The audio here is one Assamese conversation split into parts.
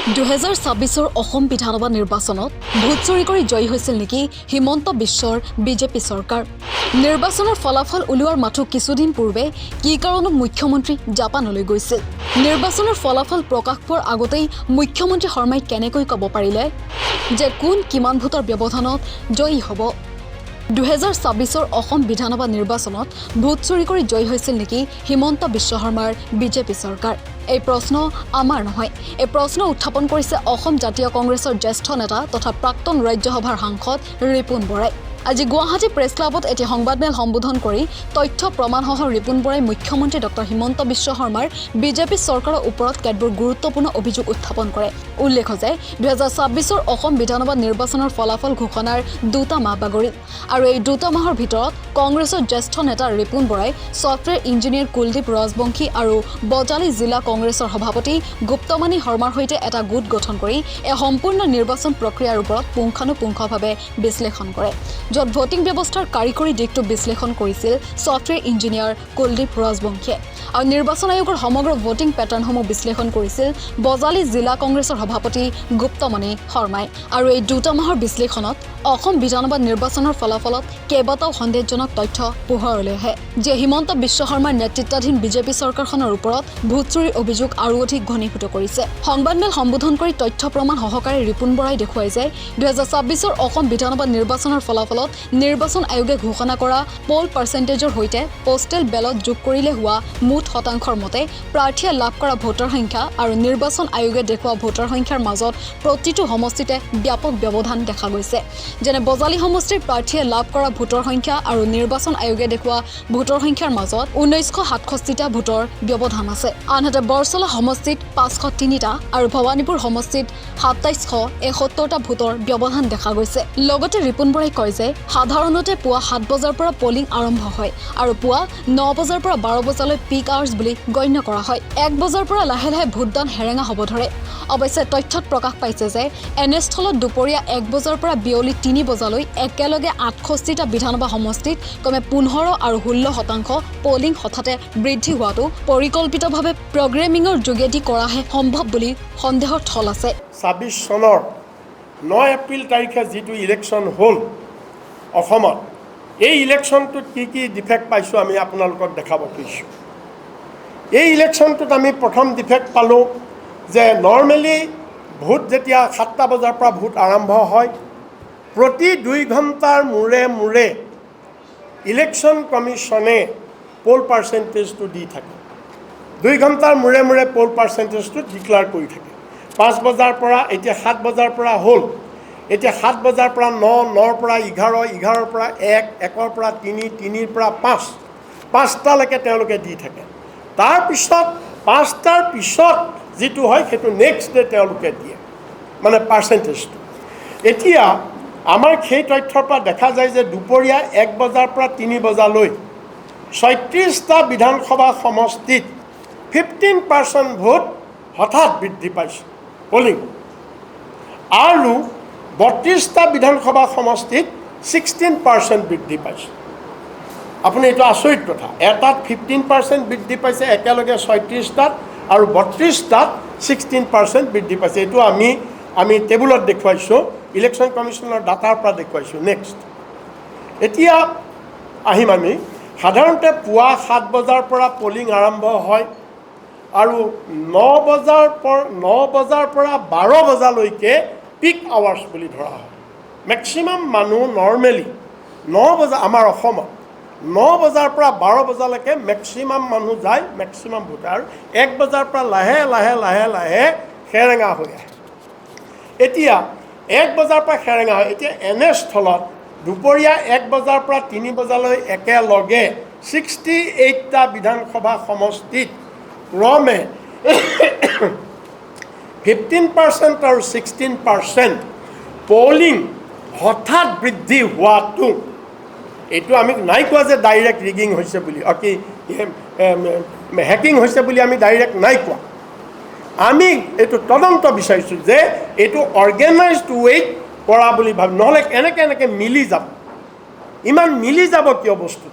2026 অসম বিধানসভা নিৰ্বাচনত ভোট চুৰি কৰি জয়ী হৈছিল নেকি হিমন্ত বিশ্বৰ বিজেপি চৰকাৰ নিৰ্বাচনৰ ফলাফল উলিওৱাৰ মাথো কিছুদিন পূৰ্বে কি কাৰণত মুখ্যমন্ত্ৰী জাপানলৈ গৈছিল নিৰ্বাচনৰ ফলাফল প্ৰকাশ পোৱাৰ আগতেই মুখ্যমন্ত্ৰী শৰ্মাই কেনেকৈ ক'ব পাৰিলে যে কোন কিমান ভোটৰ ব্যৱধানত জয়ী হ'ব 2026 অসম বিধানসভা নিৰ্বাচনত ভোট চুৰি কৰি জয়ী হৈছিল নেকি হিমন্ত বিশ্ব শৰ্মাৰ বিজেপি চৰকাৰ এই প্ৰশ্ন আমাৰ নহয় এই প্ৰশ্ন উত্থাপন কৰিছে অসম জাতীয় কংগ্ৰেছৰ জ্যেষ্ঠ নেতা তথা প্ৰাক্তন ৰাজ্যসভাৰ সাংসদ ৰিপুন বৰাই আজি গুৱাহাটী প্ৰেছ ক্লাবত এটি সংবাদমেল সম্বোধন কৰি তথ্য প্ৰমাণসহ ৰিপুন বৰাই মুখ্যমন্ত্ৰী ডক্টৰ হিমন্ত বিশ্ব শৰ্মাৰ বিজেপি চৰকাৰৰ ওপৰত কেতবোৰ গুৰুত্বপূৰ্ণ অভিযোগ উত্থাপন কৰে উল্লেখ যে 2026 অসম বিধানসভা নিৰ্বাচনৰ ফলাফল ঘোষণাৰ দুটা মাহ বাগৰিল আৰু এই দুটা মাহৰ ভিতৰত কংগ্ৰেছৰ জ্যেষ্ঠ নেতা ৰিপুন বৰাই ছফ্টৱেৰ ইঞ্জিনিয়াৰ কুলদীপ ৰাজবংশী আৰু বজালী জিলা কংগ্ৰেছৰ সভাপতি গুপ্তমণি শৰ্মাৰ সৈতে এটা গোট গঠন কৰি এই সম্পূৰ্ণ নিৰ্বাচন প্ৰক্ৰিয়াৰ ওপৰত পুংখানুপুংখভাৱে বিশ্লেষণ কৰে য'ত ভোটিং ব্যৱস্থাৰ কাৰিকৰী দিশটো বিশ্লেষণ কৰিছিল ছফ্টৱেৰ ইঞ্জিনিয়াৰ কুলদীপ ৰাজবংশীয়ে আৰু নিৰ্বাচন আয়োগৰ সমগ্ৰ ভোটিং পেটাৰ্ণসমূহ বিশ্লেষণ কৰিছিল বজালী জিলা কংগ্ৰেছৰ সভাপতি গুপ্তমণি শৰ্মাই আৰু এই দুটা মাহৰ বিশ্লেষণত অসম বিধানসভা নিৰ্বাচনৰ ফলাফলত কেইবাটাও সন্দেহজনক তথ্য পোহৰলৈ আহে যে হিমন্ত বিশ্ব শৰ্মাৰ নেতৃত্বাধীন বিজেপি চৰকাৰখনৰ ওপৰত ভোট চুৰিৰ অভিযোগ আৰু অধিক ঘনীভূত কৰিছে সংবাদমেল সম্বোধন কৰি তথ্য প্ৰমাণ সহকাৰে ৰিপুন বৰাই দেখুৱাই যে 2026 অসম বিধানসভা নিৰ্বাচনৰ ফলাফলত নিৰ্বাচন আয়োগে ঘোষণা কৰা পোল পাৰ্চেণ্টেজৰ সৈতে পোষ্টেল বেলট যোগ কৰিলে হোৱা মুঠ শতাংশৰ মতে প্ৰাৰ্থীয়ে লাভ কৰা ভোটাৰ সংখ্যা আৰু নিৰ্বাচন আয়োগে দেখুওৱা ভোটাৰ সংখ্যাৰ মাজত প্ৰতিটো সমষ্টিতে ব্যাপক ব্যৱধান দেখা গৈছে যেনে বজালী সমষ্টিৰ প্ৰাৰ্থীয়ে লাভ কৰা ভোটাৰ সংখ্যা আৰু নিৰ্বাচন আয়োগে দেখুওৱা ভোটাৰ সংখ্যাৰ মাজত 1967টা ভোটৰ ব্যৱধান আছে আনহাতে বৰছলা সমষ্টিত 503টা আৰু ভৱানীপুৰ সমষ্টিত 2771টা ভোটৰ ব্যৱধান দেখা গৈছে লগতে ৰিপুন বৰাই কয় যে সাধাৰণতে পুৱা 7 বজাৰ পৰা পলিং আৰম্ভ হয় আৰু পুৱা 9 বজাৰ পৰা 12 বজালৈ পিক আৱাৰ্ছ বুলি গণ্য কৰা হয় 1 বজাৰ পৰা লাহে লাহে ভোটদান হেৰেঙা হ'ব ধৰে অৱশ্যে তথ্যত প্ৰকাশ পাইছে যে এনেস্থলত দুপৰীয়া 1 বজাৰ পৰা বিয়লি 3 বজালৈ একেলগে 68টা বিধানসভা সমষ্টিত কমে 15 আৰু 16% পলিং হঠাতে বৃদ্ধি হোৱাটো পৰিকল্পিতভাৱে প্ৰগ্ৰেমিঙৰ যোগেদি কৰাহে সম্ভৱ বুলি সন্দেহৰ থল আছে 26 চনৰ 9 এপ্ৰিল তাৰিখে যিটো ইলেকশ্যন হ'ল অসমত এই ইলেকশ্যনটোত কি ডিফেক্ট পাইছোঁ আমি আপোনালোকক দেখাব খুজিছোঁ এই ইলেকশ্যনটোত আমি প্ৰথম ডিফেক্ট পালোঁ যে নৰ্মেলি ভোট যেতিয়া 7টা বজাৰ পৰা ভোট আৰম্ভ হয় প্ৰতি 2 ঘণ্টাৰ মূৰে মূৰে ইলেকশ্যন কমিশ্যনে পোল পাৰ্চেণ্টেজটো দি থাকে 2 ঘণ্টাৰ মূৰে মূৰে পোল পাৰ্চেণ্টেজটো ডিক্লেয়াৰ কৰি থাকে 5 বজাৰ পৰা এতিয়া 7 বজাৰ পৰা হ'ল এতিয়া 7 বজাৰ পৰা 9 9ৰ পৰা 11 11ৰ পৰা 1 1ৰ পৰা 3 3ৰ পৰা 5 5টালৈকে তেওঁলোকে দি থাকে তাৰপিছত 5টাৰ পিছত যিটো হয় সেইটো নেক্সট ডে তেওঁলোকে দিয়ে মানে পাৰ্চেণ্টেজটো এতিয়া আমাৰ সেই তথ্যৰ পৰা দেখা যায় যে দুপৰীয়া 1 বজাৰ পৰা 3 বজালৈ 36টা বিধানসভা সমষ্টিত 15% ভোট হঠাৎ বৃদ্ধি পাইছে পলিং আৰু 32টা বিধানসভা সমষ্টিত 16% বৃদ্ধি পাইছে আপুনি এইটো আচৰিত কথা এটাত 15% বৃদ্ধি পাইছে একেলগে 36টাত আৰু 32টাত 16% বৃদ্ধি পাইছে এইটো আমি টেবুলত দেখুৱাইছোঁ ইলেকশ্যন কমিশ্যনৰ ডাটাৰ পৰা দেখুৱাইছোঁ নেক্সট এতিয়া আহিম আমি সাধাৰণতে পুৱা 7 বজাৰ পৰা পলিং আৰম্ভ হয় আৰু 9 বজাৰ পৰা 12 বজালৈকে পিক আৱাৰ্ছ বুলি ধৰা হয় মেক্সিমাম মানুহ নৰ্মেলি 9 বজা আমাৰ অসমত 9 বজাৰ পৰা 12 বজালৈকে মেক্সিমাম মানুহ যায় মেক্সিমাম ভোটাৰ 1 বজাৰ পৰা লাহে লাহে লাহে লাহে হেৰেঙা হৈ আহে এতিয়া 1 বজাৰ পৰা হেৰেঙা হয় এতিয়া এনেস্থলত দুপৰীয়া 1 বজাৰ পৰা 3 বজালৈ একেলগে 68টা বিধানসভা সমষ্টিত ক্ৰমে 15% আৰু 16% পলিং হঠাৎ বৃদ্ধি হোৱাটো এইটো আমি নাই কোৱা যে ডাইৰেক্ট ৰিগিং হৈছে বুলি কি হেকিং হৈছে বুলি আমি ডাইৰেক্ট নাই কোৱা আমি এইটো তদন্ত বিচাৰিছোঁ যে এইটো অৰ্গেনাইজড ৱেত কৰা বুলি ভাবি নহ'লে এনেকৈ মিলি যাব ইমান মিলি যাব কিয় বস্তু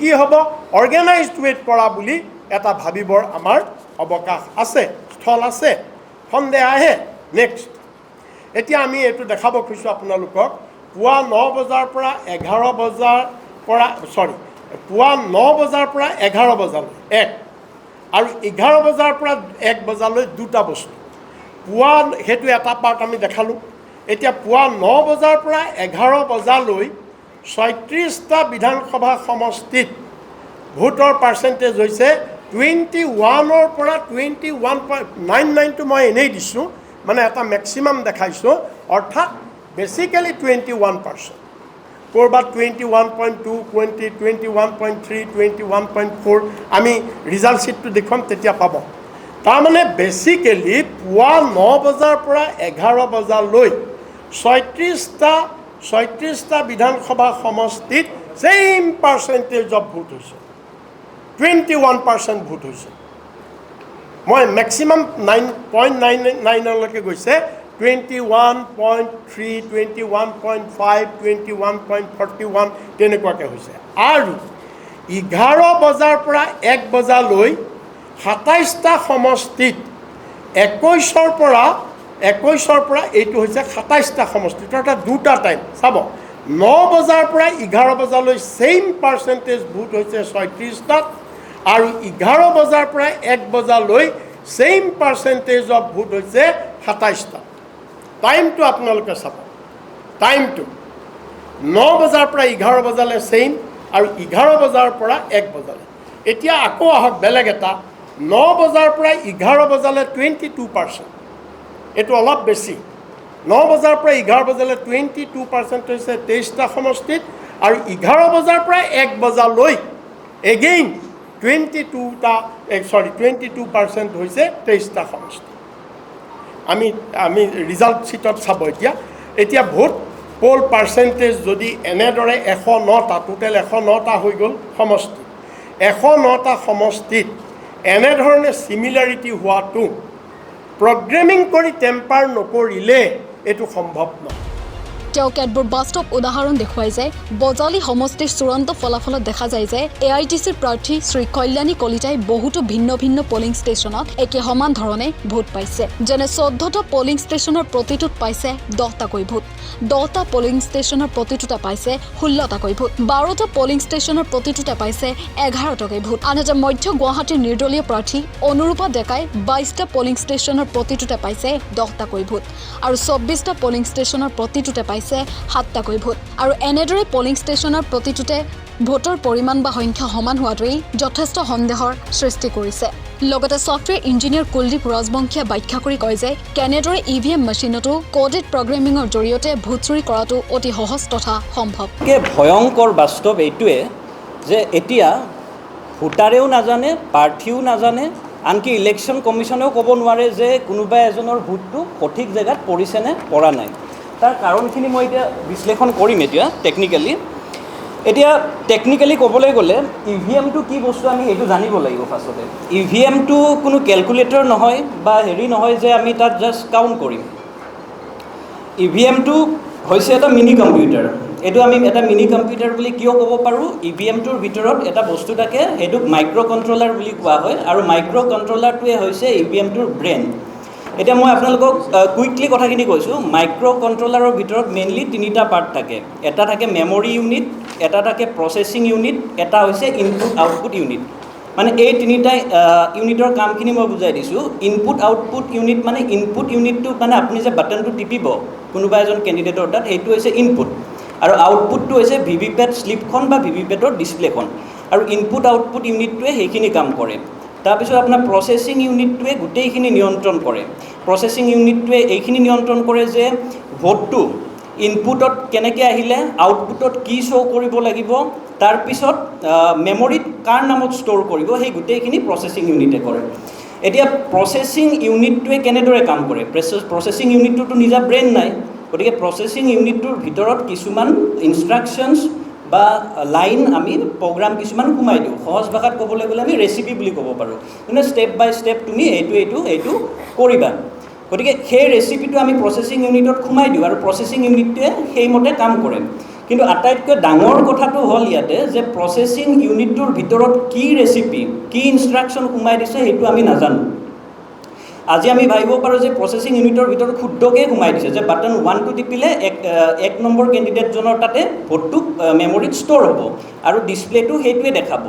কি হ'ব অৰ্গেনাইজড ৱেত কৰা বুলি এটা ভাবিবৰ আমাৰ অৱকাশ আছে স্থল আছে সন্দেহ আহে। নেক্সট, এতিয়া আমি এইটো দেখাব খুজিছোঁ আপোনালোকক, পুৱা 9 বজাৰ পৰা 11 বজাৰ পৰা পুৱা 9 বজাৰ পৰা 11 বজালৈ 1, আৰু 11 বজাৰ পৰা 1 বজালৈ 2টা বস্তু। পুৱা সেইটো এটা পাৰ্ট আমি দেখালোঁ। এতিয়া পুৱা 9 বজাৰ পৰা 11 বজালৈ 36টা বিধানসভা সমষ্টিত ভোটৰ পাৰ্চেণ্টেজ হৈছে 21ৰ পৰা 21.99টো মই এনেই দিছোঁ, মানে এটা মেক্সিমাম দেখাইছোঁ, অৰ্থাৎ বেচিকেলি 21%। ক'ৰবাত 21.2, 21.3, 21.4 আমি ৰিজাল্ট শ্বীটটো দেখুৱাম, তেতিয়া পাব। তাৰমানে বেচিকেলি পুৱা 9 বজাৰ পৰা 11 বজালৈ 36টা বিধানসভা সমষ্টিত ছেইম পাৰ্চেণ্টেজ অফ ভোট হৈছে, 21% ভোট হৈছে। মই মেক্সিমাম 9.99লৈকে গৈছে, 21.3, 21.5, 21.41 তেনেকুৱাকৈ হৈছে। আৰু 11 বজাৰ পৰা 1 বজালৈ 27টা সমষ্টিত 21ৰ পৰা এইটো হৈছে 27টা সমষ্টিত, অৰ্থাৎ 2টা টাইম চাব। 9 বজাৰ পৰা 11 বজালৈ ছেইম পাৰ্চেণ্টেজ ভোট হৈছে 36টাত, আৰু 11 বজাৰ পৰা 1 বজালৈ ছেইম পাৰ্চেণ্টেজ অফ ভোট হৈছে 27টাত। টাইমটো আপোনালোকে চাব, টাইমটো 9 বজাৰ পৰা 11 বজালৈ ছেইম, আৰু 11 বজাৰ পৰা 1 বজালৈ। এতিয়া আকৌ আহক বেলেগ এটা, 9 বজাৰ পৰা 11 বজালৈ 22%, এইটো অলপ বেছি। 9 বজাৰ পৰা 11 বজালৈ 22% হৈছে 23টা সমষ্টিত, আৰু 11 বজাৰ পৰা 1 বজালৈ এগেইন 22% হৈছে 23টা সমষ্টি। আমি ৰিজাল্ট শ্বীটত চাব। এতিয়া ভোট পোল পাৰ্চেণ্টেজ যদি এনেদৰে 109টা, টোটেল 109টা হৈ গ'ল সমষ্টি, 109টা সমষ্টিত এনেধৰণে ছিমিলাৰিটি হোৱাটো প্ৰগ্ৰেমিং কৰি টেম্পাৰ নকৰিলে এইটো সম্ভৱ নহয়। তেওঁ কেতবোৰ বাস্তৱ উদাহৰণ দেখুৱাই যে বজালী সমষ্টিৰ চূড়ান্ত ফলাফলত দেখা যায় যে AITCৰ প্ৰাৰ্থী শ্ৰী কল্যাণী কলিতাই বহুতো ভিন্ন ভিন্ন পলিং ষ্টেচনত একে সমান ধৰণে ভোট পাইছে। যেনে 14টা পলিং ষ্টেচনৰ প্ৰতিটোত পাইছে 10টাকৈ ভোট, 10টা পলিং ষ্টেচনৰ প্ৰতিটোতে পাইছে 16টাকৈ ভোট, 12টা পলিং ষ্টেচনৰ প্ৰতিটোতে পাইছে 11টাকৈ ভোট। আনহাতে মধ্য গুৱাহাটীৰ নিৰ্দলীয় প্ৰাৰ্থী অনুৰূপা ডেকাই 22টা পলিং ষ্টেচনৰ প্ৰতিটোতে পাইছে 10টাকৈ ভোট, আৰু 24টা পলিং ষ্টেচনৰ প্ৰতিটোতে পাইছে 7টাকৈ ভোট। আৰু এনেদৰে পলিং ষ্টেচনৰ প্ৰতিটোতে ভোটৰ পৰিমাণ বা সংখ্যা সমান হোৱাটোৱেই যথেষ্ট সন্দেহৰ সৃষ্টি কৰিছে। লগতে ছফ্টৱেৰ ইঞ্জিনিয়াৰ কুলদীপ ৰাজবংশীয়ে ব্যাখ্যা কৰি কয় যে কেনেদৰে EVM মেচিনতো কোডেড প্ৰগ্ৰেমিঙৰ জৰিয়তে ভোট চুৰি কৰাটো অতি সহজ তথা সম্ভৱ। ভয়ংকৰ বাস্তৱ এইটোৱে যে এতিয়া ভোটাৰেও নাজানে, প্ৰাৰ্থীও নাজানে, আনকি ইলেকশ্যন কমিশ্যনেও ক'ব নোৱাৰে যে কোনোবা এজনৰ ভোটটো সঠিক জেগাত পৰিছে নে পৰা নাই। তাৰ কাৰণখিনি মই এতিয়া বিশ্লেষণ কৰিম। এতিয়া টেকনিকেলি ক'বলৈ গ'লে EVMটো কি বস্তু আমি সেইটো জানিব লাগিব ফাৰ্ষ্টতে। EVMটো কোনো কেলকুলেটৰ নহয় বা নহয় যে আমি তাত জাষ্ট কাউণ্ট কৰিম। EVMটো হৈছে এটা মিনি কম্পিউটাৰ। এইটো আমি এটা মিনি কম্পিউটাৰ বুলি কিয় ক'ব পাৰোঁ, EVMটোৰ ভিতৰত এটা বস্তু থাকে, সেইটোক মাইক্ৰ' কণ্ট্ৰলাৰ বুলি কোৱা হয়, আৰু মাইক্ৰ' কণ্ট্ৰলাৰটোৱে হৈছে EVMটোৰ ব্ৰেইন। এতিয়া মই আপোনালোকক কুইকলি কথাখিনি কৈছোঁ। মাইক্ৰ' কণ্ট্ৰলাৰৰ ভিতৰত মেইনলি 3টা পাৰ্ট থাকে। এটা থাকে মেমৰি ইউনিট, এটা থাকে প্ৰচেছিং ইউনিট, এটা হৈছে ইনপুট আউটপুট ইউনিট। মানে এই 3টা ইউনিটৰ কামখিনি মই বুজাই দিছোঁ। ইনপুট আউটপুট ইউনিট মানে ইনপুট ইউনিটটো মানে আপুনি যে বাটনটো টিপিব কোনোবা এজন কেণ্ডিডেটৰ তাত, সেইটো হৈছে ইনপুট, আৰু আউটপুটটো হৈছে VVPAT শ্লিপখন বা VVPATৰ ডিছপ্লেখন, আৰু ইনপুট আউটপুট ইউনিটটোৱে সেইখিনি কাম কৰে। তাৰপিছত আপোনাৰ প্ৰচেছিং ইউনিটটোৱে গোটেইখিনি নিয়ন্ত্ৰণ কৰে। প্ৰচেছিং ইউনিটটোৱে এইখিনি নিয়ন্ত্ৰণ কৰে যে ভোটটো ইনপুটত কেনেকৈ আহিলে, আউটপুটত কি শ্ব' কৰিব লাগিব, তাৰপিছত মেমৰিত কাৰ নামত ষ্ট'ৰ কৰিব, সেই গোটেইখিনি প্ৰচেছিং ইউনিটে কৰে। এতিয়া প্ৰচেছিং ইউনিটটোৱে কেনেদৰে কাম কৰে? প্ৰচেছিং ইউনিটটোতো নিজা ব্ৰেইন নাই, গতিকে প্ৰচেছিং ইউনিটটোৰ ভিতৰত কিছুমান ইনষ্ট্ৰাকশ্যনছ বা লাইন আমি প্ৰগ্ৰাম কিছুমান সোমাই দিওঁ। সহজ ভাষাত ক'বলৈ গ'লে আমি ৰেচিপি বুলি ক'ব পাৰোঁ। মানে ষ্টেপ বাই ষ্টেপ তুমি এইটো কৰিবা। গতিকে সেই ৰেচিপিটো আমি প্ৰচেছিং ইউনিটত সোমাই দিওঁ, আৰু প্ৰচেছিং ইউনিটটোৱে সেইমতে কাম কৰে। কিন্তু আটাইতকৈ ডাঙৰ কথাটো হ'ল ইয়াতে যে প্ৰচেছিং ইউনিটটোৰ ভিতৰত কি ৰেচিপি, কি ইনষ্ট্ৰাকশ্যন সোমাই দিছে সেইটো আমি নাজানো। আজি আমি ভাবিব পাৰোঁ যে প্ৰচেছিং ইউনিটৰ ভিতৰত ক্ষুদ্ৰকৈ সোমাই দিছে যে বাটন 1টো টিপিলে এক নম্বৰ কেণ্ডিডেটজনৰ তাতে ভোটটো মেমৰিত ষ্ট'ৰ হ'ব আৰু ডিছপ্লেটো সেইটোৱে দেখাব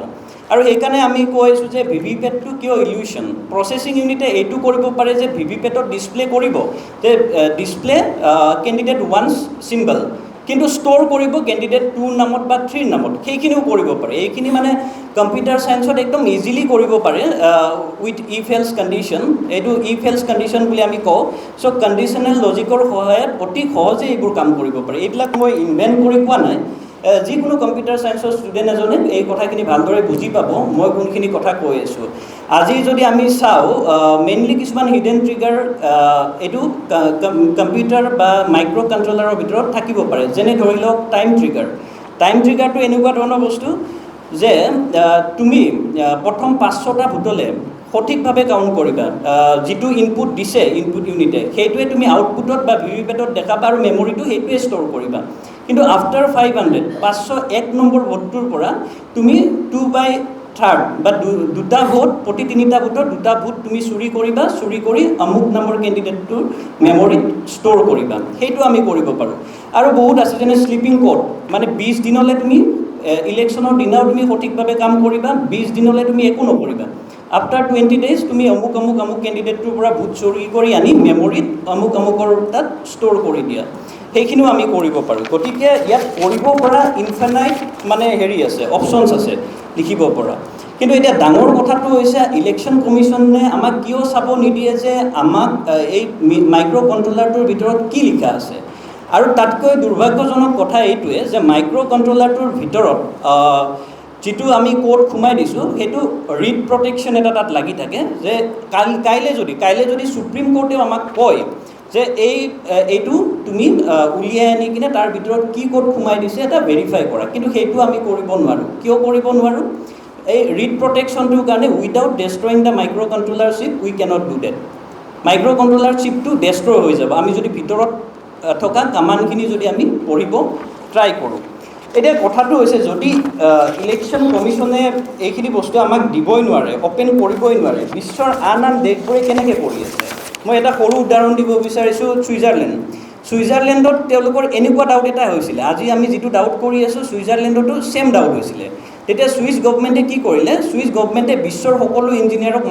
আৰু সেইকাৰণে আমি কৈ আছোঁ যে ভিভিপেটটো কিয় ইলিউশ্যন প্ৰচেছিং ইউনিটে এইটো কৰিব পাৰে যে ভিভিপেটত ডিছপ্লে কৰিব যে ডিছপ্লে কেণ্ডিডেট 1's চিম্বল কিন্তু ষ্ট'ৰ কৰিব কেণ্ডিডেট 2 নামত বা 3 নামত সেইখিনিও কৰিব পাৰে এইখিনি মানে কম্পিউটাৰ ছায়েন্সত একদম ইজিলি কৰিব পাৰে উইথ ইফ এলছ কণ্ডিশ্যন এইটো ইফ এলছ কণ্ডিশ্যন বুলি আমি কওঁ চ' কণ্ডিশ্যনেল লজিকৰ সহায়ত অতি সহজে এইবোৰ কাম কৰিব পাৰে এইবিলাক মই ইনভেণ্ট কৰি পোৱা নাই যিকোনো কম্পিউটাৰ ছায়েন্সৰ ষ্টুডেণ্ট এজনে এই কথাখিনি ভালদৰে বুজি পাব মই কোনখিনি কথা কৈ আছোঁ আজি যদি আমি চাওঁ মেইনলি কিছুমান হিডেন ট্ৰিগাৰ এইটো কম্পিউটাৰ বা মাইক্ৰ' কণ্ট্ৰলাৰৰ ভিতৰত থাকিব পাৰে যেনে ধৰি লওক টাইম ট্ৰিগাৰটো এনেকুৱা ধৰণৰ বস্তু যে তুমি প্ৰথম 5-6টা ভোটলে সঠিকভাৱে কাউণ্ট কৰিবা যিটো ইনপুট দিছে ইনপুট ইউনিটে সেইটোৱে তুমি আউটপুটত বা ভিভিপেটত দেখাবা আৰু মেমৰিটো সেইটোৱে ষ্ট'ৰ কৰিবা কিন্তু আফটাৰ 500 501 নম্বৰ ভোটটোৰ পৰা তুমি 2/3 বা দুটা ভোট প্ৰতি 3টা ভোটৰ 2টা ভোট তুমি চুৰি কৰি অমুক নম্বৰ কেণ্ডিডেটটোৰ মেমৰিত ষ্ট'ৰ কৰিবা সেইটো আমি কৰিব পাৰোঁ আৰু বহুত আছে যেনে শ্লিপিং কোড মানে 20 দিনলৈ তুমি ইলেকশ্যনৰ দিনাও তুমি সঠিকভাৱে কাম কৰিবা 20 দিনলৈ তুমি একো নকৰিবা আফটাৰ 20 days তুমি অমুক কেণ্ডিডেটটোৰ পৰা ভোট চুৰি কৰি আনি মেমৰিত অমুকৰ তাত ষ্ট'ৰ কৰি দিয়া সেইখিনিও আমি কৰিব পাৰোঁ গতিকে ইয়াত কৰিব পৰা ইনফাইনাইট মানে হেৰি আছে অপশ্যনছ আছে লিখিব পৰা কিন্তু এতিয়া ডাঙৰ কথাটো হৈছে ইলেকশ্যন কমিশ্যনে আমাক কিয় চাব নিদিয়ে যে আমাক এই মাইক্ৰ' কণ্ট্ৰলাৰটোৰ ভিতৰত কি লিখা আছে আৰু তাতকৈ দুৰ্ভাগ্যজনক কথা এইটোৱে যে মাইক্ৰ' কণ্ট্ৰলাৰটোৰ ভিতৰত যিটো আমি কোড সোমাই দিছোঁ সেইটো ৰিড প্ৰটেকশ্যন এটা তাত লাগি থাকে যে কাইলৈ যদি সুপ্ৰিম কোৰ্টেও আমাক কয় যে এইটো তুমি উলিয়াই আনি কিনে তাৰ ভিতৰত কি কোড সোমাই দিছে এটা ভেৰিফাই কৰা কিন্তু সেইটো আমি কৰিব নোৱাৰোঁ কিয় কৰিব নোৱাৰোঁ এই ৰিড প্ৰটেকশ্যনটোৰ কাৰণে without destroying the microcontroller chip we can't do that microcontroller চিপটো ডেষ্ট্ৰয় হৈ যাব আমি যদি ভিতৰত থকা কামাণ্ডখিনি যদি আমি পঢ়িব ট্ৰাই কৰোঁ এতিয়া কথাটো হৈছে যদি ইলেকশ্যন কমিশ্যনে এইখিনি বস্তু আমাক দিবই নোৱাৰে অ'পেন কৰিবই নোৱাৰে বিশ্বৰ আন দেশবোৰে কেনেকৈ কৰি আছে মই এটা সৰু উদাহৰণ দিব বিচাৰিছোঁ ছুইজাৰলেণ্ডত তেওঁলোকৰ এনেকুৱা ডাউট এটা হৈছিলে আজি আমি যিটো ডাউট কৰি আছোঁ ছুইজাৰলেণ্ডতো ছেম ডাউট হৈছিলে তেতিয়া ছুইচ গভমেণ্টে কি কৰিলে ছুইচ গভমেণ্টে বিশ্বৰ সকলো ইঞ্জিনিয়াৰক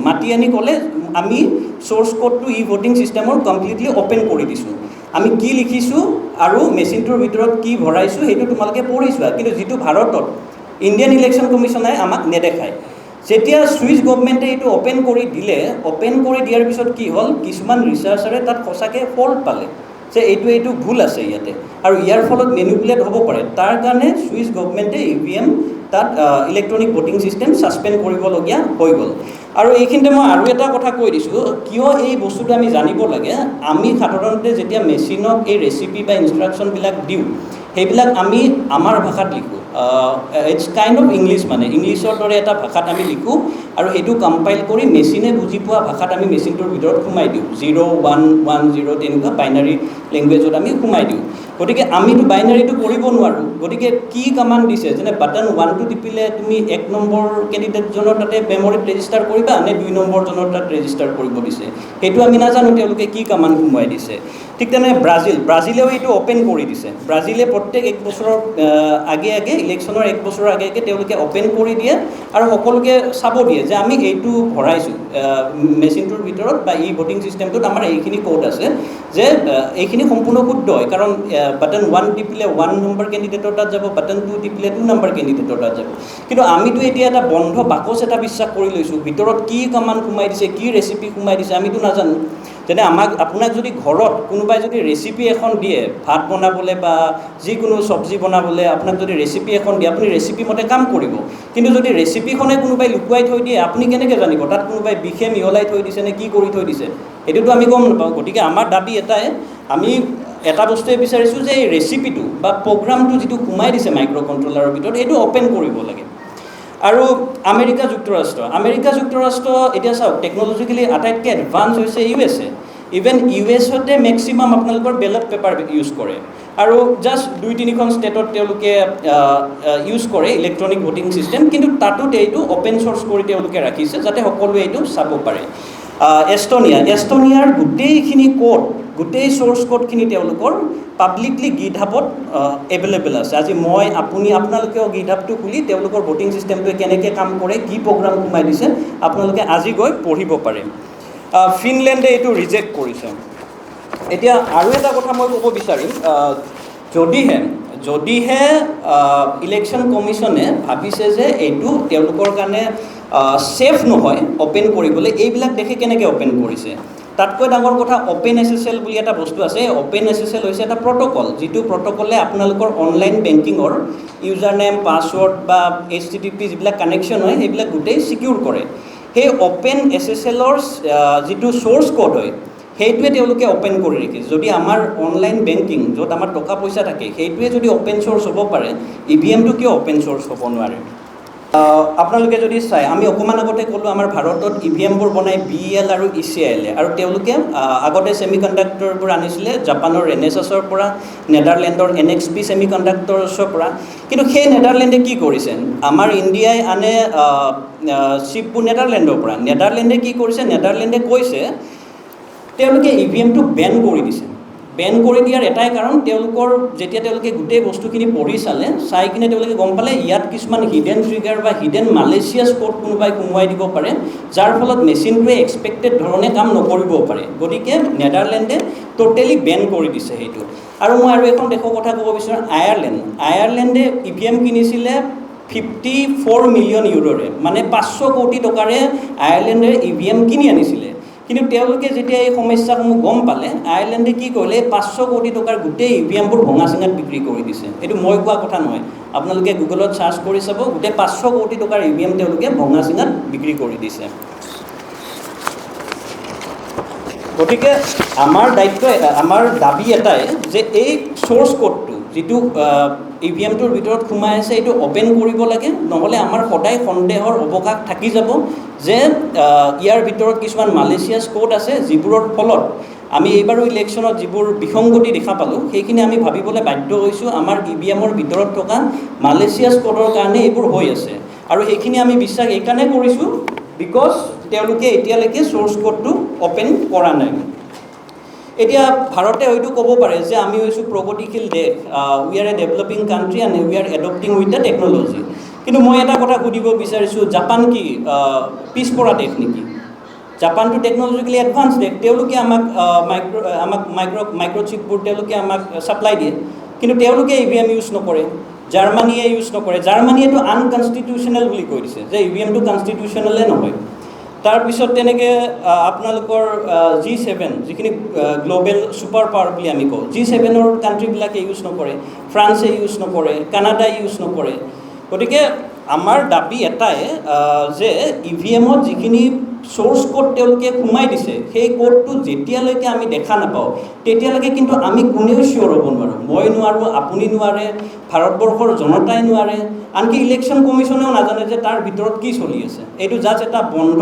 মাতি আনি ক'লে আমি চ'ৰ্চ কোডটো ভোটিং ছিষ্টেমৰ কমপ্লিটলি অ'পেন কৰি দিছোঁ আমি কি লিখিছোঁ আৰু মেচিনটোৰ ভিতৰত কি ভৰাইছোঁ সেইটো তোমালোকে পঢ়ি চোৱা কিন্তু যিটো ভাৰতত ইণ্ডিয়ান ইলেকশ্যন কমিশ্যনে আমাক নেদেখায় যেতিয়া ছুইচ গভমেণ্টে এইটো অ'পেন কৰি দিয়াৰ পিছত কি হ'ল কিছুমান ৰিচাৰ্চাৰে তাত সঁচাকৈ ফল্ট পালে যে এইটো ভুল আছে ইয়াতে আৰু ইয়াৰ ফলত মেনিপুলেট হ'ব পাৰে তাৰ কাৰণে ছুইচ গভমেণ্টে EVM তাত ইলেক্ট্ৰনিক ভোটিং ছিষ্টেম ছাছপেণ্ড কৰিবলগীয়া হৈ গ'ল আৰু এইখিনিতে মই আৰু এটা কথা কৈ দিছোঁ কিয় এই বস্তুটো আমি জানিব লাগে আমি সাধাৰণতে যেতিয়া মেচিনক এই ৰেচিপি বা ইনষ্ট্ৰাকশ্যনবিলাক দিওঁ সেইবিলাক আমি আমাৰ ভাষাত লিখোঁ ইটছ কাইণ্ড অফ ইংলিছ মানে ইংলিছৰ দৰে এটা ভাষাত আমি লিখোঁ আৰু সেইটো কম্পাইল কৰি মেচিনে বুজি পোৱা ভাষাত আমি মেচিনটোৰ ভিতৰত সোমাই দিওঁ 0 1 1 0 তেনেকুৱা বাইনাৰী লেংগুৱেজত আমি সোমাই দিওঁ গতিকে আমিতো বাইনাৰীটো কৰিব নোৱাৰোঁ গতিকে কি কমাণ্ড দিছে যেনে বাটন 1টো টিপিলে তুমি 1 নম্বৰ কেণ্ডিডেটজনৰ তাতে মেমৰিত ৰেজিষ্টাৰ কৰিবা নে 2 নম্বৰজনৰ তাত ৰেজিষ্টাৰ কৰিব দিছে সেইটো আমি নাজানো তেওঁলোকে কি কমাণ্ড সোমাই দিছে ঠিক তেনে ব্ৰাজিলেও এইটো অ'পেন কৰি দিছে ব্ৰাজিলে প্ৰত্যেক 1 বছৰৰ আগে ইলেকশ্যনৰ 1 বছৰৰ আগে তেওঁলোকে অ'পেন কৰি দিয়ে আৰু সকলোকে চাব দিয়ে যে আমি এইটো ভৰাইছোঁ মেচিনটোৰ ভিতৰত বা ভোটিং ছিষ্টেমটোত আমাৰ এইখিনি কোড আছে যে এইখিনি সম্পূৰ্ণ শুদ্ধ হয় কাৰণ বাটন 1 টিপিলে 1 নম্বৰ কেণ্ডিডেটৰ তাত যাব বাটন 2 টিপিলে 2 নম্বৰ কেণ্ডিডেটৰ তাত যাব কিন্তু আমিতো এতিয়া এটা বন্ধ বাকচ এটা বিশ্বাস কৰি লৈছোঁ ভিতৰত কি কমাণ্ড সোমাই দিছে কি ৰেচিপি সোমাই দিছে আমিতো নাজানো যেনে আপোনাক যদি ঘৰত কোনোবাই যদি ৰেচিপি এখন দিয়ে ভাত বনাবলৈ বা যিকোনো চব্জি বনাবলৈ আপোনাক যদি ৰেচিপি এখন দিয়ে আপুনি ৰেচিপি মতে কাম কৰিব কিন্তু যদি ৰেচিপিখনে কোনোবাই লুকুৱাই থৈ দিয়ে আপুনি কেনেকৈ জানিব তাত কোনোবাই বিষে মিহলাই থৈ দিছে নে কি কৰি থৈ দিছে এইটোতো আমি গম নাপাওঁ গতিকে আমাৰ দাবী এটাই আমি এটা বস্তুৱে বিচাৰিছোঁ যে এই ৰেচিপিটো বা প্ৰগ্ৰামটো যিটো সোমাই দিছে মাইক্ৰ' কণ্ট্ৰলাৰৰ ভিতৰত এইটো অ'পেন কৰিব লাগে আৰু আমেৰিকা যুক্তৰাষ্ট্ৰ এতিয়া চাওক টেকন'লজিকেলি আটাইতকৈ এডভান্স হৈছে USA ইভেন USতে মেক্সিমাম আপোনালোকৰ বেলট পেপাৰ ইউজ কৰে আৰু জাষ্ট 2-3খন ষ্টেটত তেওঁলোকে ইউজ কৰে ইলেক্ট্ৰনিক ভোটিং ছিষ্টেম কিন্তু তাতো এইটো অ'পেন চ'ৰ্চ কৰি তেওঁলোকে ৰাখিছে যাতে সকলোৱে এইটো চাব পাৰে এষ্টনিয়াৰ গোটেইখিনি কোড, গোটেই চ'ৰ্চ কোডখিনি তেওঁলোকৰ পাব্লিকলি গিটহাবত এভেইলেবল আছে। আজি মই আপোনালোকেও গিটহাবটো খুলি তেওঁলোকৰ ভোটিং ছিষ্টেমটোৱে কেনেকৈ কাম কৰে, কি প্ৰগ্ৰাম সোমাই দিছে, আপোনালোকে আজি গৈ পঢ়িব পাৰে। ফিনলেণ্ডে এইটো ৰিজেক্ট কৰিছে। এতিয়া আৰু এটা কথা মই ক'ব বিচাৰিম, যদিহে ইলেকশ্যন কমিশ্যনে ভাবিছে যে এইটো তেওঁলোকৰ কাৰণে ছেফ নহয় অ'পেন কৰিবলৈ, এইবিলাক দেশে কেনেকৈ অ'পেন কৰিছে। তাতকৈ ডাঙৰ কথা, অ'পেন SSL বুলি এটা বস্তু আছে। অ'পেন SSL হৈছে এটা প্ৰট'কল, যিটো প্ৰট'কলে আপোনালোকৰ অনলাইন বেংকিঙৰ ইউজাৰ নেম, পাছৱৰ্ড বা HTTP যিবিলাক কানেকশ্যন হয় সেইবিলাক গোটেই ছিকিউৰ কৰে। সেই অ'পেন SSLৰ যিটো চ'ৰ্চ কোড হয় সেইটোৱে তেওঁলোকে অ'পেন কৰি ৰাখিছে। যদি আমাৰ অনলাইন বেংকিং য'ত আমাৰ টকা পইচা থাকে সেইটোৱে যদি অ'পেন চ'ৰ্চ হ'ব পাৰে, EVMটো কিয় অ'পেন চ'ৰ্চ হ'ব নোৱাৰে। আপোনালোকে যদি চাই, আমি অকণমান আগতে ক'লোঁ আমাৰ ভাৰতত EVMবোৰ বনাই BEL আৰু ECIL, আৰু তেওঁলোকে আগতে ছেমি কণ্ডাক্টৰবোৰ আনিছিলে জাপানৰ ৰেনেছাছৰ পৰা, নেডাৰলেণ্ডৰ NXP ছেমি কণ্ডাক্টৰছৰ পৰা। কিন্তু সেই নেডাৰলেণ্ডে কি কৰিছে, আমাৰ ইণ্ডিয়াই আনে চিপবোৰ নেডাৰলেণ্ডৰ পৰা। নেডাৰলেণ্ডে কি কৰিছে, নেডাৰলেণ্ডে কৈছে তেওঁলোকে EVMটো বেন কৰি দিছে। বেন কৰি দিয়াৰ এটাই কাৰণ, যেতিয়া তেওঁলোকে গোটেই বস্তুখিনি পঢ়ি চাই কিনে তেওঁলোকে গম পালে ইয়াত কিছুমান হিডেন ট্ৰিগাৰ বা হিডেন মালেচিয়াছ কোড কোনোবাই সোমোৱাই দিব পাৰে, যাৰ ফলত মেচিনটোৱে এক্সপেক্টেড ধৰণে কাম নকৰিবও পাৰে। গতিকে নেডাৰলেণ্ডে টোটেলি বেন কৰি দিছে সেইটো। আৰু মই আৰু এখন দেশৰ কথা ক'ব বিচাৰোঁ, আয়াৰলেণ্ডে EVM কিনিছিলে 54 মিলিয়ন ইউৰোৰে, মানে 500 কোটি টকাৰে আয়াৰলেণ্ডে EVM কিনি আনিছিলে। কিন্তু তেওঁলোকে যেতিয়া এই সমস্যাসমূহ গম পালে, আয়াৰলেণ্ডে কি কৰিলে, 500 কোটি টকাৰ গোটেই EVMবোৰ ভঙা চিঙাত বিক্ৰী কৰি দিছে। এইটো মই কোৱা কথা নহয়, আপোনালোকে গুগলত চাৰ্চ কৰি চাব, গোটেই 500 কোটি টকাৰ EVM তেওঁলোকে ভঙা চিঙাত বিক্ৰী কৰি দিছে। গতিকে আমাৰ দাবী এটাই যে এই চ'ৰ্চ কোডটো যিটো EVMটোৰ ভিতৰত সোমাই আছে এইটো অ'পেন কৰিব লাগে, নহ'লে আমাৰ সদায় সন্দেহৰ অৱকাশ থাকি যাব যে ইয়াৰ ভিতৰত কিছুমান মালেচিয়াছ কোড আছে, যিবোৰৰ ফলত আমি এইবাৰো ইলেকশ্যনত যিবোৰ বিসংগতি দেখা পালোঁ সেইখিনি আমি ভাবিবলৈ বাধ্য হৈছোঁ আমাৰ EVMৰ ভিতৰত থকা মালেচিয়াছ কোডৰ কাৰণে এইবোৰ হৈ আছে। আৰু সেইখিনি আমি বিশ্বাস এইকাৰণে কৰিছোঁ বিকজ তেওঁলোকে এতিয়ালৈকে চ'ৰ্চ কোডটো অ'পেন কৰা নাই। এতিয়া ভাৰতে হয়তো ক'ব পাৰে যে আমি হৈছোঁ প্ৰগতিশীল দেশ, we are a developing country and we are adopting with the technology. কিন্তু মই এটা কথা সুধিব বিচাৰিছোঁ, জাপান কি পিছপৰা দেশ নেকি? জাপানটো টেকন'লজিকেলি এডভান্স দেশ, তেওঁলোকে আমাক মাইক্ৰ'চিপবোৰ তেওঁলোকে আমাক ছাপ্লাই দিয়ে, কিন্তু তেওঁলোকে EVM ইউজ নকৰে। জাৰ্মানীয়ে ইউজ নকৰে, জাৰ্মানীয়েতো আনকনষ্টিটিউচনেল বুলি কৈ দিছে যে EVMটো কনষ্টিটিউচনেলে নহয়। তাৰপিছত তেনেকৈ আপোনালোকৰ G7 যিখিনি গ্ল'বেল ছুপাৰ পাৱাৰ বুলি আমি কওঁ, G7ৰ কাণ্ট্ৰিবিলাকে ইউজ নকৰে, ফ্ৰান্সে ইউজ নকৰে, কানাডাই ইউজ নকৰে। গতিকে আমাৰ দাবী এটাই যে EVMত যিখিনি চ'ৰ্চ কোড তেওঁলোকে সোমাই দিছে সেই কোডটো যেতিয়ালৈকে আমি দেখা নাপাওঁ তেতিয়ালৈকে কিন্তু আমি কোনেও চিয়'ৰ হ'ব নোৱাৰোঁ। মই নোৱাৰোঁ, আপুনি নোৱাৰে, ভাৰতবৰ্ষৰ জনতাই নোৱাৰে, আনকি ইলেকশ্যন কমিশ্যনেও নাজানে যে তাৰ ভিতৰত কি চলি আছে। এইটো জাষ্ট এটা বন্ধ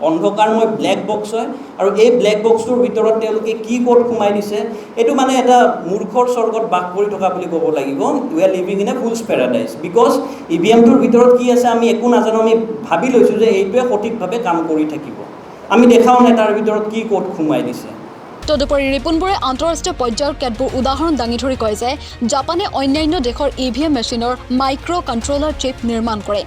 অন্ধকাৰময় ব্লেক বক্স হয়, আৰু এই ব্লেক বক্সটোৰ ভিতৰত তেওঁলোকে কি কোড সোমাই দিছে এইটো মানে এটা মূৰ্খৰ স্বৰ্গত বাস কৰি থকা বুলি ক'ব লাগিব। We are living in a fool's paradise because EVMটোৰ ভিতৰত কি আছে আমি একো নাজানো। আমি ভাবি লৈছোঁ যে এইটোৱে সঠিকভাৱে কাম কৰি থাকিব, আমি দেখাও নাই তাৰ ভিতৰত কি কোড সোমাই দিছে। তদুপৰি ৰিপুণবোৰে আন্তঃৰাষ্ট্ৰীয় পৰ্যায়ৰ কেতবোৰ উদাহৰণ দাঙি ধৰি কয় যে জাপানে অন্যান্য দেশৰ EVM মেচিনৰ মাইক্ৰ' কণ্ট্ৰলাৰ চিপ নিৰ্মাণ কৰে।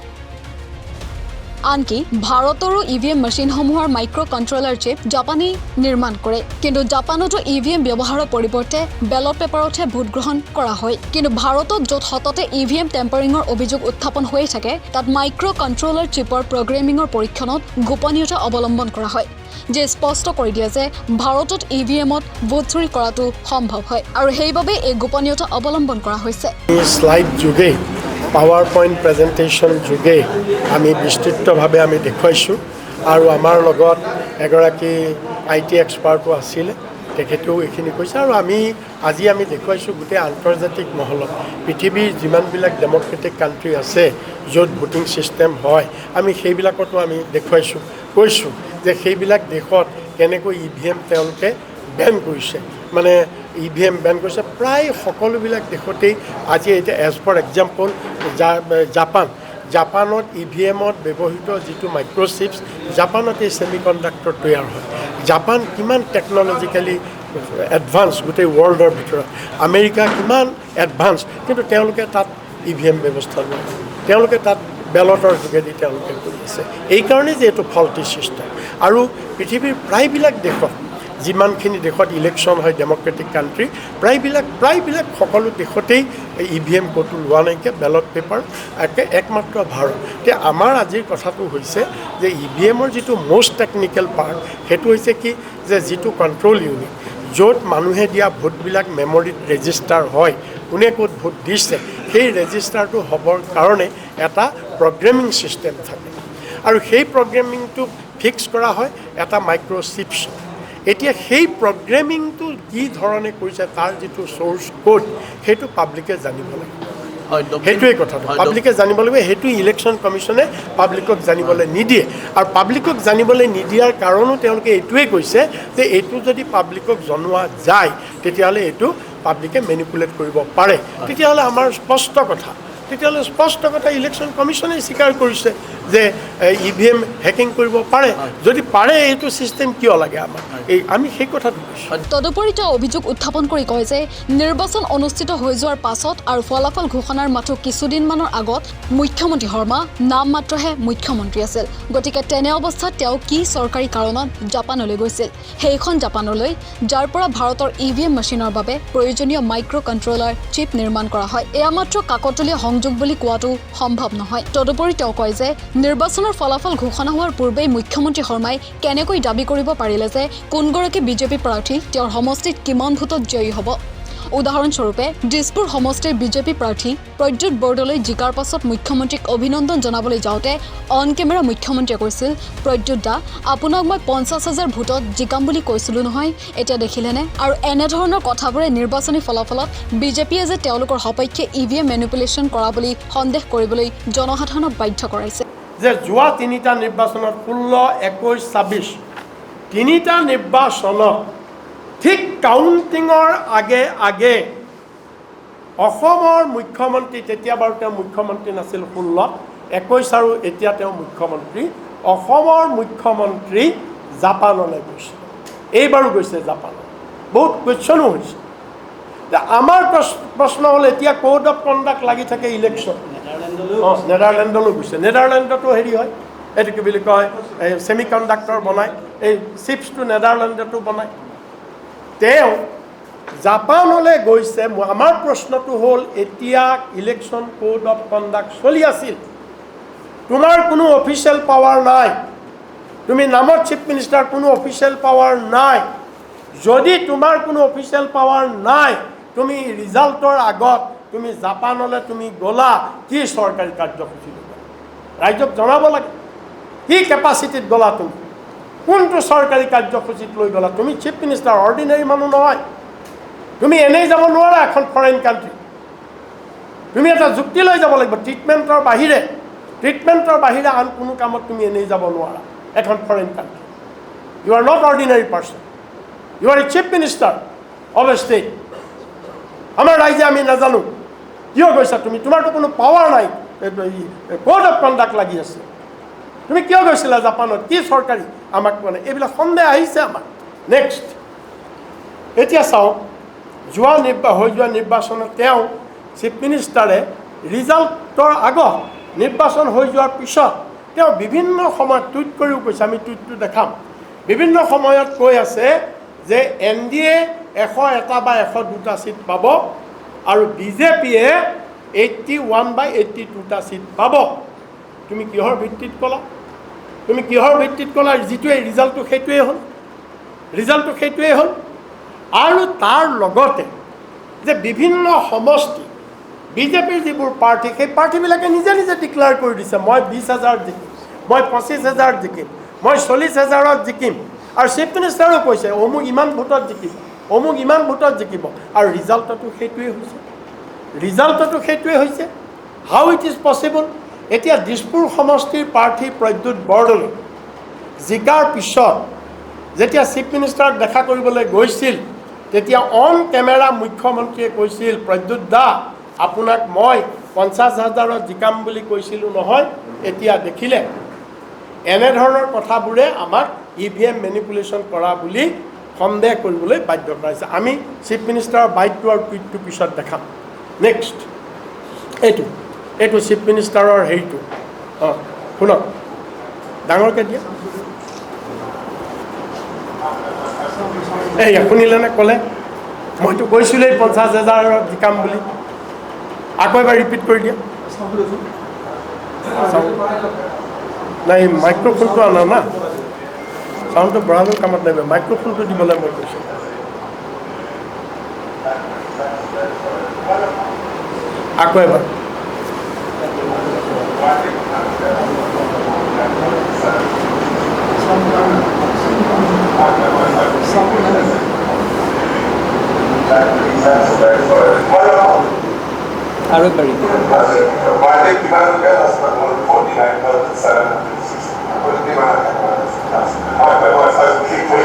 আনকি ভাৰতৰো EVM মেচিনসমূহৰ মাইক্ৰ' কণ্ট্ৰলাৰ চিপ জাপানেই নিৰ্মাণ কৰে। কিন্তু জাপানতো EVM ব্যৱহাৰৰ পৰিৱৰ্তে বেলট পেপাৰতহে ভোট গ্ৰহণ কৰা হয়। কিন্তু ভাৰতত য'ত সততে EVM টেম্পাৰিঙৰ অভিযোগ উত্থাপন হৈ থাকে, তাত মাইক্ৰ' কণ্ট্ৰলাৰ চিপৰ প্ৰগ্ৰেমিঙৰ পৰীক্ষণত গোপনীয়তা অৱলম্বন কৰা হয়, যে স্পষ্ট কৰি দিয়ে যে ভাৰতত EVMত ভোট চুৰি কৰাটো সম্ভৱ হয়, আৰু সেইবাবে এই গোপনীয়তা অৱলম্বন কৰা হৈছে। শ্লাইড যোগে, পাৱাৰ পইণ্ট প্ৰেজেণ্টেশ্যন যোগে আমি বিস্তৃতভাৱে আমি দেখুৱাইছোঁ, আৰু আমাৰ লগত এগৰাকী IT এক্সপাৰ্টো আছিলে, তেখেতেও এইখিনি কৈছে। আৰু আজি আমি দেখুৱাইছোঁ গোটেই আন্তৰ্জাতিক মহলত পৃথিৱীৰ যিমানবিলাক ডেম'ক্ৰেটিক কাণ্ট্ৰি আছে য'ত ভোটিং ছিষ্টেম হয়, আমি সেইবিলাকতো আমি দেখুৱাইছোঁ, কৈছোঁ যে সেইবিলাক দেশত কেনেকৈ EVM তেওঁলোকে বেন কৰিছে, মানে EVM বেন কৰিছে প্ৰায় সকলোবিলাক দেশতেই। আজি এতিয়া এজ ফৰ এক্সাম্পল জাপানত EVMত ব্যৱহৃত যিটো মাইক্ৰ'চিপছ জাপানত এই ছেমিকণ্ডাক্টৰ তৈয়াৰ হয় জাপান কিমান টেকন'লজিকেলি এডভান্স গোটেই ৱৰ্ল্ডৰ ভিতৰত আমেৰিকা কিমান এডভান্স কিন্তু তেওঁলোকে তাত EVM ব্যৱস্থা লয় তেওঁলোকে তাত বেলটৰ যোগেদি তেওঁলোকে কৰি আছে এইকাৰণে যে এইটো ফল্টি ছিষ্টেম আৰু পৃথিৱীৰ প্ৰায়বিলাক দেশত যিমানখিনি দেশত ইলেকশ্যন হয় ডেম'ক্ৰেটিক কাণ্ট্ৰি প্ৰায়বিলাক সকলো দেশতেই EVM ক'তো লোৱা নাইকিয়া বেলট পেপাৰ একমাত্ৰ ভাৰত এতিয়া আমাৰ আজিৰ কথাটো হৈছে যে EVMৰ যিটো মষ্ট টেকনিকেল পাৰ্ট সেইটো হৈছে কি যে যিটো কণ্ট্ৰল ইউনিট য'ত মানুহে দিয়া ভোটবিলাক মেমৰিত ৰেজিষ্টাৰ হয় কোনে ক'ত ভোট দিছে সেই ৰেজিষ্টাৰটো হ'বৰ কাৰণে এটা প্ৰগ্ৰেমিং ছিষ্টেম থাকে আৰু সেই প্ৰগ্ৰেমিংটো ফিক্স কৰা হয় এটা মাইক্ৰ'চিপছ এতিয়া সেই প্ৰগ্ৰেমিংটো কি ধৰণে কৰিছে তাৰ যিটো চ'ৰ্চ কোড সেইটো পাব্লিকে জানিব লাগিব সেইটোৱে কথাটো পাব্লিকে জানিব লাগিব সেইটো ইলেকশ্যন কমিশ্যনে পাব্লিকক জানিবলৈ নিদিয়ে আৰু পাব্লিকক জানিবলৈ নিদিয়াৰ কাৰণো তেওঁলোকে এইটোৱে কৈছে যে এইটো যদি পাব্লিকক জনোৱা যায় তেতিয়াহ'লে এইটো পাব্লিকে মেনিপুলেট কৰিব পাৰে তেতিয়াহ'লে আমাৰ স্পষ্ট কথা ইলেকশ্যন কমিশ্যনে স্বীকাৰ কৰিছে যে EVM হেকিং কৰিব পাৰে যদি পাৰে এইটো ছিষ্টেম কিয় লাগে আমাক আমি সেই কথাটো কৈছোঁ তদুপৰি তেওঁ অভিযোগ উত্থাপন কৰি কয় যে নিৰ্বাচন অনুষ্ঠিত হৈ যোৱাৰ পাছত আৰু ফলাফল ঘোষণাৰ মাথো কিছুদিনমানৰ আগত মুখ্যমন্ত্ৰী শৰ্মা নাম মাত্ৰহে মুখ্যমন্ত্ৰী আছিল গতিকে তেনে অৱস্থাত তেওঁ কি চৰকাৰী কাৰণত জাপানলৈ গৈছিল সেইখন জাপানলৈ যাৰ পৰা ভাৰতৰ EVM মেচিনৰ বাবে প্ৰয়োজনীয় মাইক্ৰ' কণ্ট্ৰলাৰ চিপ নিৰ্মাণ কৰা হয় এয়া মাত্ৰ কাকতলীয়া সংযোগ বুলি কোৱাটো সম্ভৱ নহয় তদুপৰি তেওঁ কয় যে নিৰ্বাচনৰ ফলাফল ঘোষণা হোৱাৰ পূৰ্বেই মুখ্যমন্ত্ৰী শৰ্মাই কেনেকৈ দাবী কৰিব পাৰিলে যে কোনগৰাকী বিজেপি প্ৰাৰ্থী তেওঁৰ সমষ্টিত কিমান ভোটত জয়ী হ'ব উদাহৰণস্বৰূপে দিছপুৰ সমষ্টিৰ বিজেপি প্ৰাৰ্থী প্ৰদ্যুৎ বৰদলৈ জিকাৰ পাছত মুখ্যমন্ত্ৰীক অভিনন্দন জনাবলৈ যাওঁতে অন কেমেৰা মুখ্যমন্ত্ৰীয়ে কৈছিল প্ৰদ্যুৎ দা আপোনাক মই 50,000 ভোটত জিকাম বুলি কৈছিলোঁ নহয় এতিয়া দেখিলেনে আৰু এনেধৰণৰ কথাবোৰে নিৰ্বাচনী ফলাফলত বিজেপিয়ে যে তেওঁলোকৰ সপক্ষে EVM মেনিপুলেশ্যন কৰা বুলি সন্দেহ কৰিবলৈ জনসাধাৰণক বাধ্য কৰাইছে যে যোৱা তিনিটা নিৰ্বাচনত 16, 21, 26 তিনিটা নিৰ্বাচনত ঠিক কাউণ্টিঙৰ আগে অসমৰ মুখ্যমন্ত্ৰী তেতিয়া বাৰু তেওঁ মুখ্যমন্ত্ৰী নাছিল 16, 21 আৰু এতিয়া তেওঁ মুখ্যমন্ত্ৰী অসমৰ মুখ্যমন্ত্ৰী জাপানলৈ গৈছে এইবাৰো গৈছে জাপানত বহুত কুৱেশ্যনো হৈছে আমাৰ প্ৰশ্ন হ'ল এতিয়া কোড অফ কণ্ডাক্ট লাগি থাকে ইলেকশ্যন নেদাৰলেণ্ডলৈ গৈছে নেদাৰলেণ্ডতো হেৰি হয় এইটো কি বুলি কয় এই ছেমি কণ্ডাক্টৰ বনায় এই চিপছটো নেদাৰলেণ্ডতো বনায় তেওঁ জাপানলৈ গৈছে আমাৰ প্ৰশ্নটো হ'ল এতিয়া ইলেকশ্যন কোড অফ কণ্ডাক্ট চলি আছিল তোমাৰ কোনো অফিচিয়েল পাৱাৰ নাই তুমি নামত চিফ মিনিষ্টাৰ কোনো অফিচিয়েল পাৱাৰ নাই যদি তোমাৰ কোনো অফিচিয়েল পাৱাৰ নাই তুমি ৰিজাল্টৰ আগত তুমি জাপানলৈ তুমি গ'লা কি চৰকাৰী কাৰ্যসূচী ল'বা ৰাইজক জনাব লাগে কি কেপাচিটিত গ'লা তুমি কোনটো চৰকাৰী কাৰ্যসূচীত লৈ গ'লা তুমি চিফ মিনিষ্টাৰ অৰ্ডিনেৰী মানুহ নহয় তুমি এনেই যাব নোৱাৰা এখন ফৰেইন কাণ্ট্ৰি তুমি এটা যুক্তি লৈ যাব লাগিব ট্ৰিটমেণ্টৰ বাহিৰে আন কোনো কামত তুমি এনেই যাব নোৱাৰা এখন foreign country you are not ordinary person you are a chief minister of a state আমাৰ ৰাইজে আমি নাজানো কিয় গৈছা তুমি তোমাৰতো কোনো পাৱাৰ নাই কোড অফ কণ্ডাক্ট লাগি আছে তুমি কিয় গৈছিলা জাপানত কি চৰকাৰী আমাক মানে এইবিলাক সন্দেহ আহিছে আমাৰ নেক্সট এতিয়া চাওক হৈ যোৱা নিৰ্বাচনত তেওঁ চিফ মিনিষ্টাৰে ৰিজাল্টৰ আগত নিৰ্বাচন হৈ যোৱাৰ পিছত তেওঁ বিভিন্ন সময়ত টুইট কৰিও কৈছে আমি টুইটটো দেখাম বিভিন্ন সময়ত কৈ আছে যে NDA 101 বা 102টা চিট পাব আৰু বিজেপিয়ে 81/82টা চিট পাব তুমি কিহৰ ভিত্তিত ক'লা যিটোৱে ৰিজাল্টটো সেইটোৱে হ'ল আৰু তাৰ লগতে যে বিভিন্ন সমষ্টি বিজেপিৰ যিবোৰ পাৰ্টি সেই পাৰ্টিবিলাকে নিজে ডিক্লেয়াৰ কৰি দিছে মই 20,000 জিকিম মই 25,000 জিকিম মই 40,000ত জিকিম আৰু চিফ মিনিষ্টাৰেও কৈছে অমুক ইমান ভোটত জিকিব আৰু ৰিজাল্টটো সেইটোৱে হৈছে হাউ ইট ইজ পচিবল এতিয়া দিছপুৰ সমষ্টিৰ প্ৰাৰ্থী প্ৰদ্যুৎ বৰদলৈ জিকাৰ পিছত যেতিয়া চিফ মিনিষ্টাৰক দেখা কৰিবলৈ গৈছিল তেতিয়া অন কেমেৰা মুখ্যমন্ত্ৰীয়ে কৈছিল প্ৰদ্যুৎ দা আপোনাক মই 50,000ত জিকাম বুলি কৈছিলোঁ নহয়, এতিয়া দেখিলে এনেধৰণৰ কথাবোৰে আমাক EVM মেনিপুলেশ্যন কৰা বুলি সন্দেহ কৰিবলৈ বাধ্য কৰাইছে। আমি চিফ মিনিষ্টাৰৰ বাইটটো আৰু টুইটটো পিছত দেখাম। নেক্সট এইটো চিফ মিনিষ্টাৰৰ হেৰিটো অঁ শুনক, ডাঙৰকৈ দিয়া। এই শুনিলেনে? ক'লে মইতো কৈছিলোঁৱেই 50,000ত জিকাম বুলি। আকৌ এবাৰ ৰিপিট কৰি দিয়া। নাই মাইক্ৰফোনটো আনা না, চাউণ্ডটো বঢ়ালেও কামত নাহিব, মাইক্ৰফোনটো দিবলৈ মই কৈছোঁ। আকৌ এবাৰ আৰু এবাৰ repeat কৰক।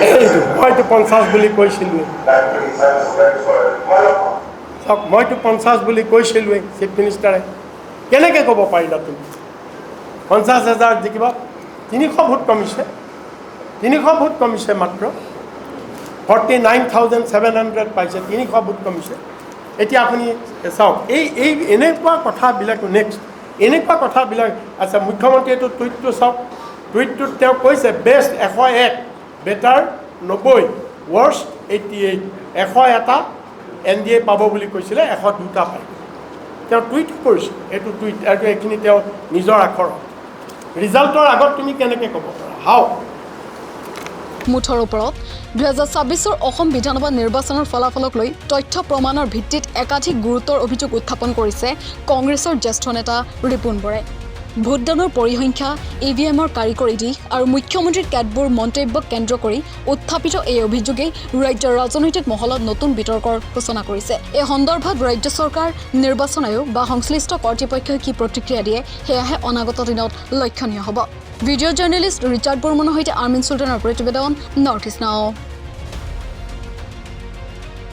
এইটো মইতো 50 বুলি কৈছিলোঁৱেই। চাওক, মইতো 50 বুলি কৈছিলোঁৱেই। চিফ মিনিষ্টাৰে কেনেকৈ ক'ব পাৰিলা তুমি 50,000 জিকিব? 300 ভোট কমিছে, 300 ভোট কমিছে মাত্ৰ। 49,700 পাইছে, 300 ভোট কমিছে। এতিয়া আপুনি চাওক, এই এনেকুৱা কথাবিলাক নেক্সট এনেকুৱা কথাবিলাক আচ্ছা, মুখ্যমন্ত্ৰীয়েতো টুইটটো চাওক। টুইটটোত তেওঁ কৈছে বেষ্ট 101, বেটাৰ 90, ৱৰ্ষ্ট 88। 101টা NDA পাব বুলি কৈছিলে, 102টা পায়। তেওঁ টুইট কৰিছে, এইটো টুইট আৰু এইখিনি তেওঁ নিজৰ আখৰ। ৰিজাল্টৰ আগত তুমি কেনেকৈ ক'ব পাৰা? হাও মুঠৰ ওপৰত 2024 অসম বিধানসভা নিৰ্বাচনৰ ফলাফলক লৈ তথ্য প্ৰমাণৰ ভিত্তিত একাধিক গুৰুতৰ অভিযোগ উত্থাপন কৰিছে কংগ্ৰেছৰ জ্যেষ্ঠ নেতা ৰিপুণ বৰাই। ভোটদানৰ পৰিসংখ্যা, EVMৰ কাৰিকৰী দিশ আৰু মুখ্যমন্ত্ৰীৰ কেতবোৰ মন্তব্যক কেন্দ্ৰ কৰি উত্থাপিত এই অভিযোগেই ৰাজ্যৰ ৰাজনৈতিক মহলত নতুন বিতৰ্কৰ সূচনা কৰিছে। এই সন্দৰ্ভত ৰাজ্য চৰকাৰ, নিৰ্বাচন আয়োগ বা সংশ্লিষ্ট কৰ্তৃপক্ষই কি প্ৰতিক্ৰিয়া দিয়ে সেয়াহে অনাগত দিনত লক্ষণীয় হ'ব। ভিডিঅ' জাৰ্নেলিষ্ট ৰিচাৰ্ড বৰ্মনৰ সৈতে আৰ্মিন চুলতানৰ প্ৰতিবেদন, নৰ্থ ইষ্ট নাও।